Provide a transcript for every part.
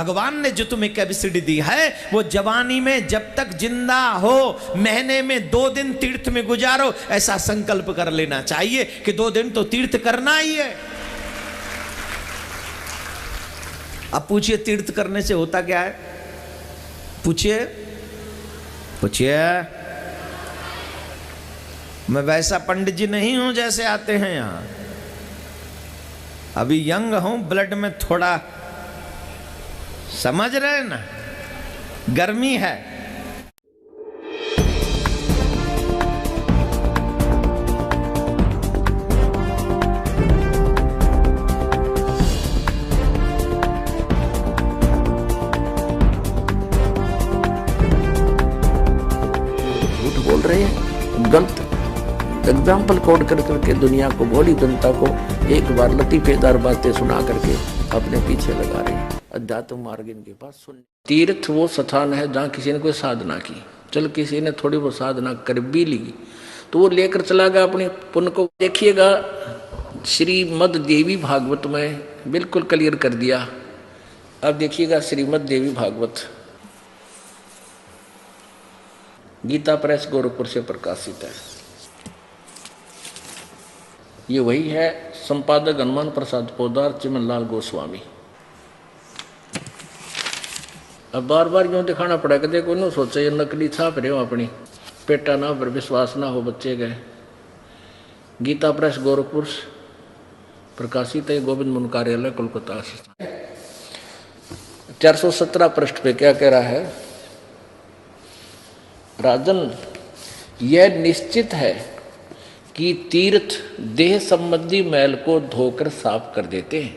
भगवान ने जो तुम्हें कैपेसिटी दी है वो जवानी में जब तक जिंदा हो महीने में 2 दिन तीर्थ में गुजारो, ऐसा संकल्प कर लेना चाहिए कि 2 दिन तो तीर्थ करना ही है। अब पूछिए तीर्थ करने से होता क्या है? पूछिए पूछिए। मैं वैसा पंडित जी नहीं हूं जैसे आते हैं यहां। अभी यंग हूं, ब्लड में थोड़ा, समझ रहे ना, गर्मी है। झूठ बोल रहे हैं, गलत एग्जाम्पल कोड कर करके दुनिया को, भोली जनता को एक बार लतीफेदार बातें सुना करके अपने पीछे लगा रहे हैं। अध्यात्म मार्ग इनके पास सुन। तीर्थ वो स्थान है जहाँ किसी ने कोई साधना की, चल किसी ने थोड़ी बहुत साधना कर भी ली तो वो लेकर चला गया अपने पुण्य को। देखिएगा श्रीमद् देवी भागवत में बिल्कुल क्लियर कर दिया। अब देखिएगा श्रीमद् देवी भागवत गीता प्रेस गोरखपुर से प्रकाशित है। ये वही है, संपादक हनुमान प्रसाद पोदार, चिमनलाल गोस्वामी। अब बार बार यूँ दिखाना पड़ेगा, देखो न सोचे ये नकली छाप रहे हो अपनी, पेटा ना पर विश्वास ना हो बच्चे गए। गीता प्रेस गोरखपुर प्रकाशित है, गोविंद मुनि कार्यालय कोलकाता। 417 पृष्ठ पे क्या कह रहा है? राजन, यह निश्चित है कि तीर्थ देह संबंधी मैल को धोकर साफ कर देते हैं,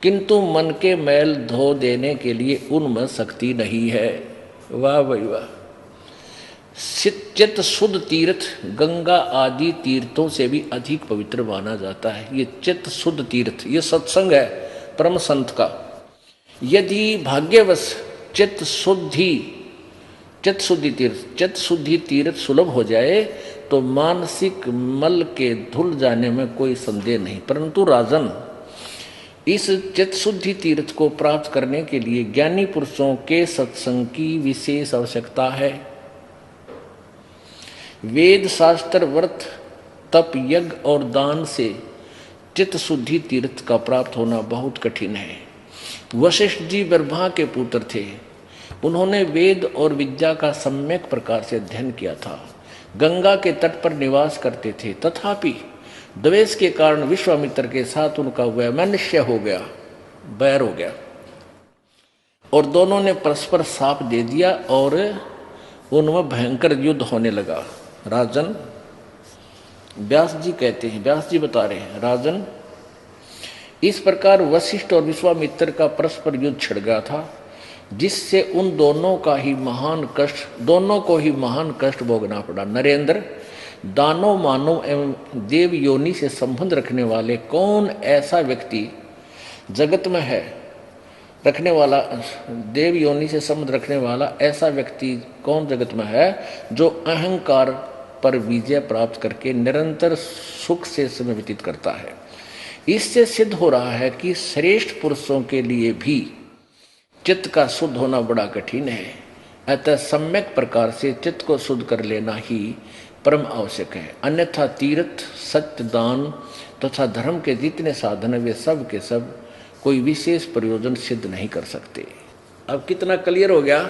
किंतु मन के मैल धो देने के लिए उनमें शक्ति नहीं है। वाह भाई वाह। चित्त शुद्ध तीर्थ गंगा आदि तीर्थों से भी अधिक पवित्र माना जाता है। ये चित्त शुद्ध तीर्थ, ये सत्संग है परम संत का। यदि भाग्यवश चित्त शुद्धि तीर्थ सुलभ हो जाए तो मानसिक मल के धुल जाने में कोई संदेह नहीं। परंतु राजन, इस चित्त शुद्धि तीर्थ को प्राप्त करने के लिए ज्ञानी पुरुषों के सत्संग की विशेष आवश्यकता है। वेद शास्त्र व्रत तप यज्ञ और दान से चित्त शुद्धि तीर्थ का प्राप्त होना बहुत कठिन है। वशिष्ठ जी ब्रह्मा के पुत्र थे। उन्होंने वेद और विद्या का सम्यक प्रकार से अध्ययन किया था। गंगा के तट पर निवास करते थे, तथापि द्वेष के कारण विश्वामित्र के साथ उनका वैमनस्य हो गया, बैर हो गया, और दोनों ने परस्पर शाप दे दिया और उनमें भयंकर युद्ध होने लगा। राजन, व्यास जी कहते हैं, व्यास जी बता रहे हैं, राजन, इस प्रकार वशिष्ठ और विश्वामित्र का परस्पर युद्ध छिड़ गया था, जिससे उन दोनों को ही महान कष्ट भोगना पड़ा। नरेंद्र, दानव मानव एवं देव योनि से संबंध रखने वाले कौन ऐसा व्यक्ति जगत में है, रखने वाला, देव योनि से संबंध रखने वाला ऐसा व्यक्ति कौन जगत में है जो अहंकार पर विजय प्राप्त करके निरंतर सुख से समय व्यतीत करता है। इससे सिद्ध हो रहा है कि श्रेष्ठ पुरुषों के लिए भी चित्त का शुद्ध होना बड़ा कठिन है। अतः सम्यक प्रकार से चित्त को शुद्ध कर लेना ही परम आवश्यक है। अन्यथा तीर्थ, सत्य, दान तथा धर्म के जितने साधन है वे सब के सब कोई विशेष प्रयोजन सिद्ध नहीं कर सकते। अब कितना क्लियर हो गया?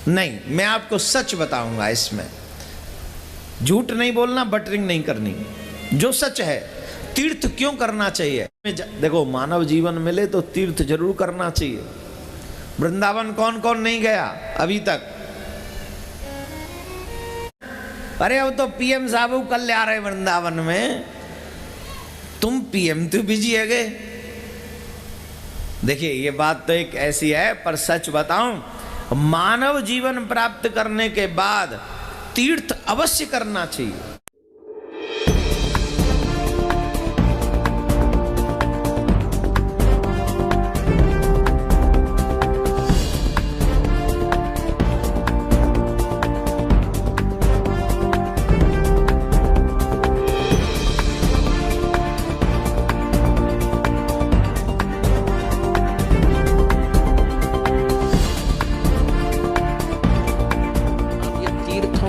नहीं, मैं आपको सच बताऊंगा, इसमें झूठ नहीं बोलना, बटरिंग नहीं करनी, जो सच है। तीर्थ क्यों करना चाहिए? देखो, मानव जीवन मिले तो तीर्थ जरूर करना चाहिए। वृंदावन कौन कौन नहीं गया अभी तक? अरे अब तो पीएम साहब कल आ रहे वृंदावन में, तुम पीएम तो बिजी है गए। देखिए, ये बात तो एक ऐसी है, पर सच बताऊं, मानव जीवन प्राप्त करने के बाद तीर्थ अवश्य करना चाहिए।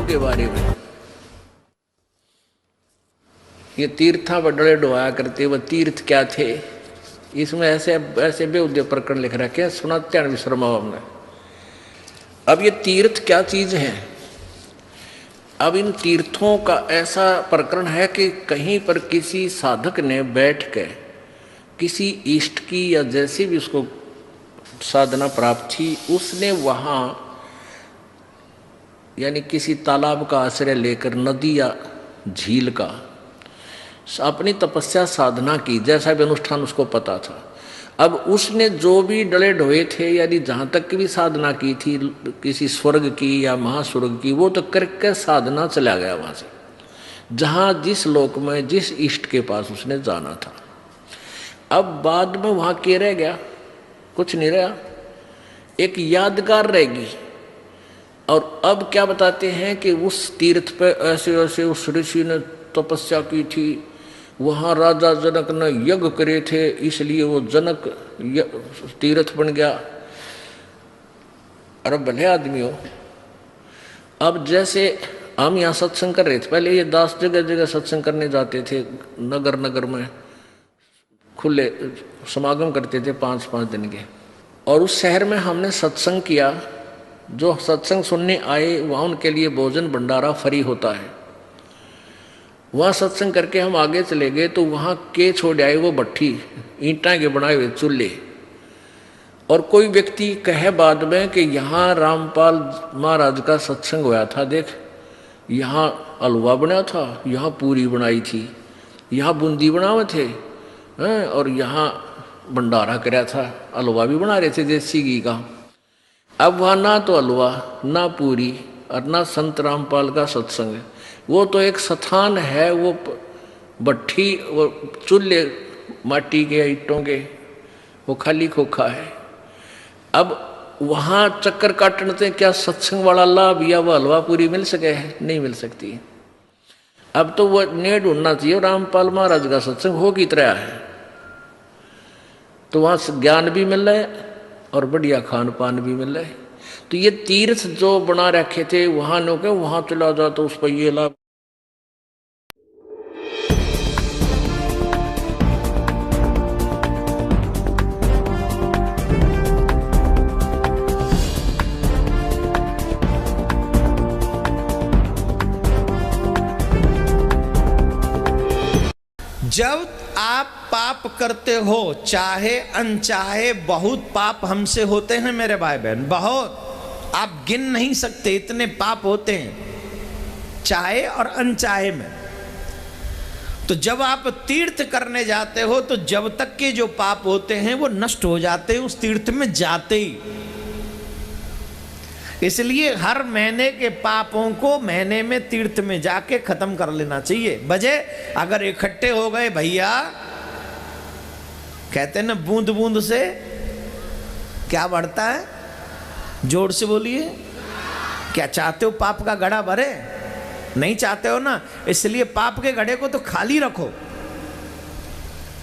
के बारे में, ये तीर्था बड़े डुबाया करते, वह तीर्थ क्या थे, इसमें ऐसे ऐसे बेउद्य प्रकरण लिख रखे हैं, सुनाते हैं विश्रमा हमने। अब ये तीर्थ क्या चीज है? अब इन तीर्थों का ऐसा प्रकरण है कि कहीं पर किसी साधक ने बैठ के किसी इष्ट की या जैसी भी उसको साधना प्राप्त थी, उसने वहाँ यानी किसी तालाब का आश्रय लेकर, नदी या झील का, अपनी तपस्या साधना की, जैसा भी अनुष्ठान उसको पता था। अब उसने जो भी डले ढोए थे, यानी जहाँ तक की भी साधना की थी, किसी स्वर्ग की या महास्वर्ग की, वो तो करके साधना चला गया वहाँ से, जहाँ जिस लोक में जिस इष्ट के पास उसने जाना था। अब बाद में वहाँ क्या रह गया? कुछ नहीं रहा, एक यादगार रहेगी। और अब क्या बताते हैं कि उस तीर्थ पे ऐसे ऐसे उस ऋषि ने तपस्या की थी, वहाँ राजा जनक ने यज्ञ करे थे, इसलिए वो जनक तीर्थ बन गया। अरे भले आदमी हो। अब जैसे हम यहाँ सत्संग कर रहे थे, पहले ये दास जगह जगह सत्संग करने जाते थे, नगर नगर में खुले समागम करते थे 5-5 दिन के। और उस शहर में हमने सत्संग किया। जो सत्संग सुनने आए वहाँ उनके लिए भोजन भंडारा फ्री होता है। वहाँ सत्संग करके हम आगे चले गए तो वहाँ के छोड़ आए वो भट्ठी, ईंटा के बनाए हुए चूल्हे। और कोई व्यक्ति कहे बाद में कि यहाँ रामपाल महाराज का सत्संग हुआ था, देख यहाँ हलवा बना था, यहाँ पूरी बनाई थी, यहाँ बूंदी बनावे थे, और यहाँ भंडारा कराया था, हलवा भी बना रहे थे देसी घी का। अब वहाँ ना तो हलवा ना पूरी और ना संत रामपाल का सत्संग, वो तो एक स्थान है, वो भट्ठी, वो चूल्हे माटी के ईंटों के, वो खाली खोखा है। अब वहाँ चक्कर काटने से क्या सत्संग वाला लाभ या वो हलवा पूरी मिल सके है? नहीं मिल सकती। अब तो वो ने ढूंढना चाहिए रामपाल महाराज का सत्संग हो की तरह है, तो वहाँ ज्ञान भी मिल रहा है और बढ़िया खान पान भी मिल रहा है। तो ये तीर्थ जो बना रखे थे, वहां नो के वहां चला जा तो उस पर ये लाभ। जब आप पाप करते हो, चाहे अनचाहे, बहुत पाप हमसे होते हैं मेरे भाई बहन, बहुत, आप गिन नहीं सकते इतने पाप होते हैं चाहे और अनचाहे में। तो जब आप तीर्थ करने जाते हो तो जब तक के जो पाप होते हैं वो नष्ट हो जाते हैं उस तीर्थ में जाते ही। इसलिए हर महीने के पापों को महीने में तीर्थ में जाके खत्म कर लेना चाहिए। बजे अगर इकट्ठे हो गए भैया, कहते हैं ना बूंद बूंद से क्या बढ़ता है, जोर से बोलिए। क्या चाहते हो पाप का घड़ा भरे? नहीं चाहते हो ना, इसलिए पाप के घड़े को तो खाली रखो,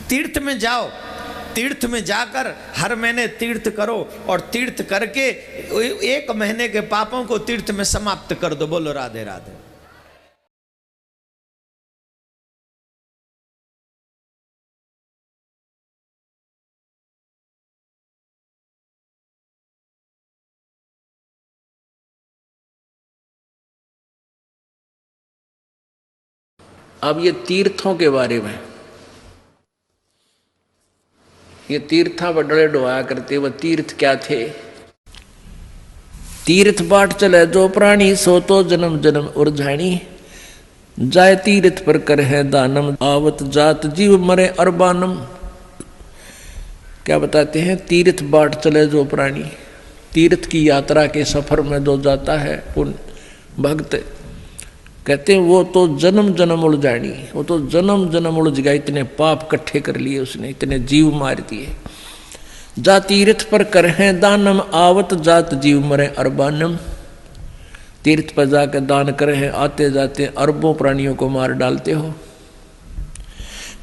तीर्थ में जाओ, तीर्थ में जाकर हर महीने तीर्थ करो और तीर्थ करके 1 महीने के पापों को तीर्थ में समाप्त कर दो। बोलो राधे राधे। अब ये तीर्थों के बारे में, ये तीर्था बड़े डुबाया करते, वह तीर्थ क्या थे? तीर्थ बाट चले जो प्राणी, सो तो जन्म जन्म उर्झाणी, जाय तीर्थ पर कर है दानम, आवत जात जीव मरे अरबानम। क्या बताते हैं? तीर्थ बाट चले जो प्राणी, तीर्थ की यात्रा के सफर में जो जाता है पुण्य भक्त, कहते हैं वो तो जन्म जन्म उलझानी, वो तो जन्म जन्म उलझ गया, इतने पाप इकट्ठे कर लिए उसने, इतने जीव मार दिए। जा तीर्थ पर करहे दानम, आवत जात जीव मरे अरबानम। तीर्थ पर जाकर दान करे, आते जाते अरबों प्राणियों को मार डालते हो।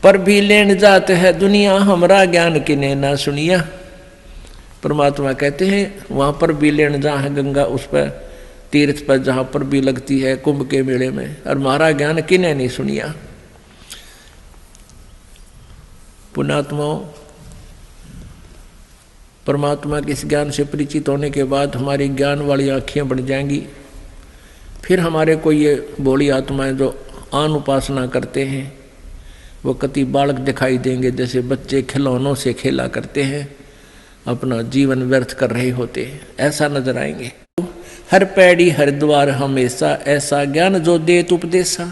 पर भी लेन जाते है दुनिया, हमरा ज्ञान किने ना सुनिया। परमात्मा कहते हैं वहां पर भी लेन जहाँ है गंगा, उस पर तीर्थ पर जहाँ पर भी लगती है कुंभ के मेले में, और हमारा ज्ञान किने नहीं सुनिया। पुण्यात्माओं, परमात्मा के इस ज्ञान से परिचित होने के बाद हमारी ज्ञान वाली आँखें बन जाएंगी। फिर हमारे को ये भोली आत्माएं जो आन उपासना करते हैं वो कति बालक दिखाई देंगे, जैसे बच्चे खिलौनों से खेला करते हैं, अपना जीवन व्यर्थ कर रहे होते हैं, ऐसा नजर आएंगे। हर पैड़ी हर द्वार हमेशा, ऐसा ज्ञान जो देत उपदेशा।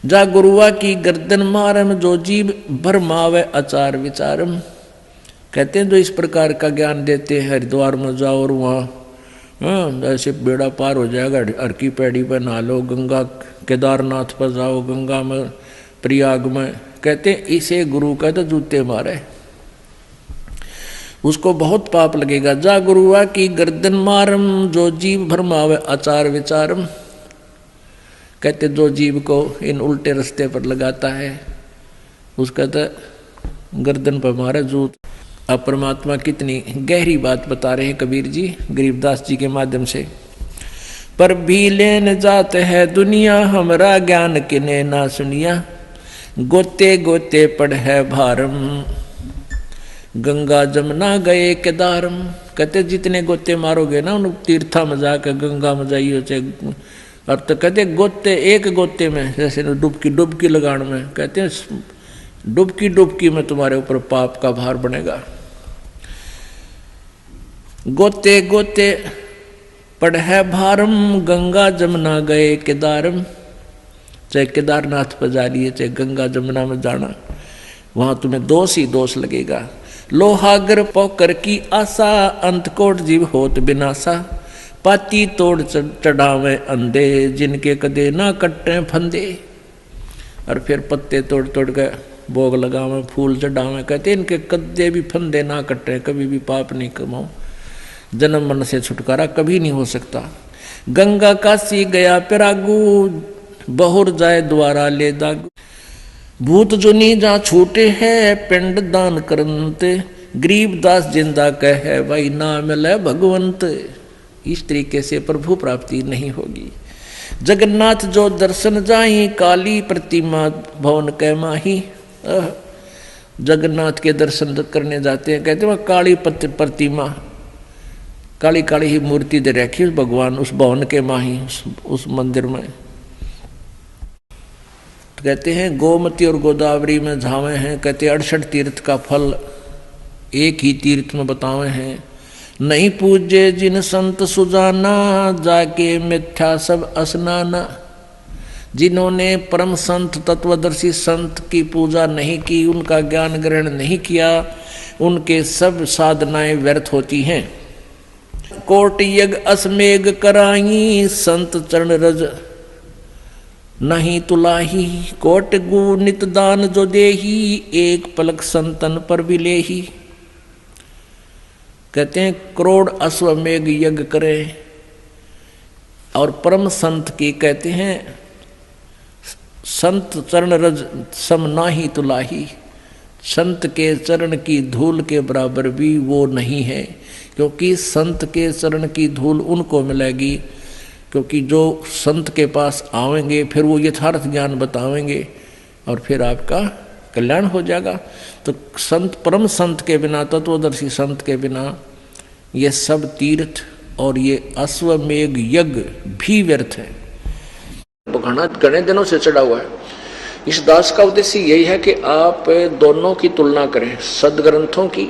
जा गुरुआ की गर्दन मारम, जो जीव भरमावे आचार विचारम। कहते हैं जो इस प्रकार का ज्ञान देते हैं, हरिद्वार में जाओ और वहाँ ऐसे बेड़ा पार हो जाएगा, हर की पैड़ी पर नहा लो, गंगा केदारनाथ पर जाओ, गंगा में प्रयाग में, कहते हैं इसे गुरु का तो जूते मारे, उसको बहुत पाप लगेगा। जा गुरुआ की गर्दन मारम, जो जीव भरमावे आचार विचारम। कहते जो जीव को इन उल्टे रास्ते पर लगाता है उसका तो गर्दन पर मारे जूत। अब परमात्मा कितनी गहरी बात बता रहे हैं कबीर जी गरीबदास जी के माध्यम से। पर भी लेन जात है दुनिया, हमरा ज्ञान किने ना सुनिया। गोते गोते पड़ है भारम, गंगा जमुना गए केदारम। कहते जितने गोते मारोगे ना उन तीर्था में जाकर गंगा में जाइए चाहे, और तो कहते गोते एक गोते में जैसे डुबकी लगाने में, कहते हैं डुबकी में तुम्हारे ऊपर पाप का भार बनेगा। गोते गोते पड़ है भारम, गंगा जमुना गए केदारम। चाहे केदारनाथ पर जा लिए चाहे गंगा जमुना में जाना, वहां तुम्हें दोष ही दोष लगेगा। लोहागर पोकर की आशा, अंतकोट जीव होत बिनासा। पाती तोड़ चढ़ावे अंधे, जिनके कदे ना कट्टे फंदे। और फिर पत्ते तोड़ तोड़ के भोग लगावे, फूल चढ़ावे, कहते इनके कदे भी फंदे ना कट्टे, कभी भी पाप नहीं कमाओ, जन्म मन से छुटकारा कभी नहीं हो सकता। गंगा काशी गया पिरागू, बहुर जाए द्वारा ले दागू। भूत जुनी जा छूटे है, पिंड दान करनते। गरीबदास जिंदा कहे भाई ना मिले भगवंत। इस तरीके से प्रभु प्राप्ति नहीं होगी। जगन्नाथ जो दर्शन जाई, काली प्रतिमा भवन कै माही। जगन्नाथ के दर्शन करने जाते हैं, कहते वह काली प्रतिमा, काली काली ही मूर्ति दे रखी भगवान उस भवन के माही, उस मंदिर में। तो कहते हैं गोमती और गोदावरी में झावे हैं, कहते 68 तीर्थ का फल एक ही तीर्थ में बतावे हैं। नहीं पूजे जिन संत सुजाना, जाके मिथ्या सब स्नाना। जिन्होंने परम संत तत्वदर्शी संत की पूजा नहीं की, उनका ज्ञान ग्रहण नहीं किया, उनके सब साधनाएं व्यर्थ होती हैं। कोट यज्ञ असमेघ कराई, संत चरण रज नहीं तुलाही। कोट गु नित दान जो देही, एक पलक संतन पर भी लेही। कहते हैं करोड़ अश्वमेघ यज्ञ करे और परम संत की कहते हैं संत चरण रज सम नाही तुलाही। संत के चरण की धूल के बराबर भी वो नहीं है, क्योंकि संत के चरण की धूल उनको मिलेगी, क्योंकि जो संत के पास आवेंगे फिर वो यथार्थ ज्ञान बतावेंगे और फिर आपका कल्याण हो जाएगा। तो संत परम संत के बिना, तत्वदर्शी संत के बिना ये सब तीर्थ और ये अश्वमेघ यज्ञ भी व्यर्थ है। घने दिनों से चढ़ा हुआ है। इस दास का उद्देश्य यही है कि आप दोनों की तुलना करें, सदग्रंथों की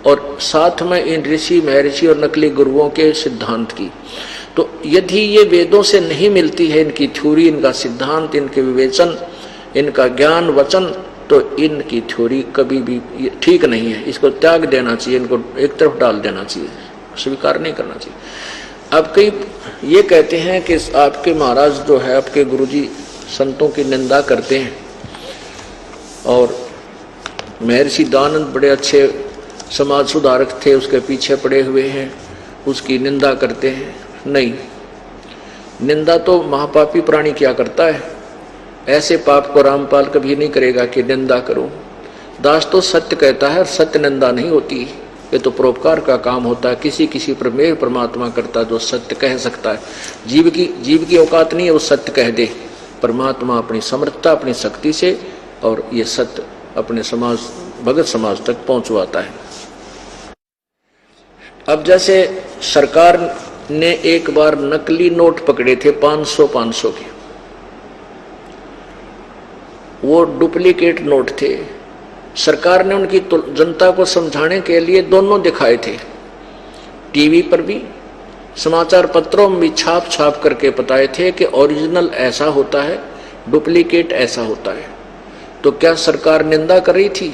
और साथ में इन ऋषि महर्षि और नकली गुरुओं के सिद्धांत की। तो यदि ये वेदों से नहीं मिलती है इनकी थ्योरी, इनका सिद्धांत, इनके विवेचन, इनका ज्ञान वचन, तो इनकी थ्योरी कभी भी ठीक नहीं है। इसको त्याग देना चाहिए, इनको एक तरफ डाल देना चाहिए, स्वीकार नहीं करना चाहिए। अब कई ये कहते हैं कि आपके महाराज जो है, आपके गुरुजी संतों की निंदा करते हैं, और महर्षि दानंद बड़े अच्छे समाज सुधारक थे, उसके पीछे पड़े हुए हैं, उसकी निंदा करते हैं। नहीं, निंदा तो महापापी प्राणी क्या करता है, ऐसे पाप को रामपाल कभी नहीं करेगा कि निंदा करो। दास तो सत्य कहता है, सत्य निंदा नहीं होती, ये तो परोपकार का काम होता है। किसी किसी प्रमेय परमात्मा करता जो सत्य कह सकता है। जीव की औकात नहीं है वो सत्य कह दे। परमात्मा अपनी समर्थता, अपनी शक्ति से और ये सत्य अपने समाज, भगत समाज तक पहुंचवाता है। अब जैसे सरकार ने एक बार नकली नोट पकड़े थे 500 के, वो डुप्लीकेट नोट थे। सरकार ने उनकी जनता को समझाने के लिए दोनों दिखाए थे, टीवी पर भी, समाचार पत्रों में भी छाप छाप करके बताए थे कि ओरिजिनल ऐसा होता है, डुप्लीकेट ऐसा होता है। तो क्या सरकार निंदा कर रही थी?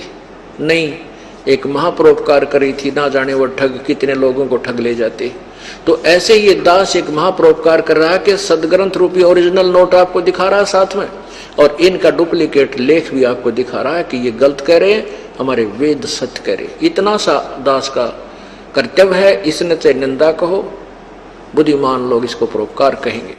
नहीं, एक महापरोपकार कर रही थी। ना जाने वो ठग कितने लोगों को ठग ले जाते। तो ऐसे ही ये दास एक महापरोपकार कर रहा है कि सदग्रंथ रूपी ओरिजिनल नोट आपको दिखा रहा है साथ में, और इनका डुप्लीकेट लेख भी आपको दिखा रहा है कि ये गलत कह रहे हैं, हमारे वेद सत्य कह रहे। इतना सा दास का कर्तव्य है, इसने चाहे निंदा कहो, बुद्धिमान लोग इसको परोपकार कहेंगे।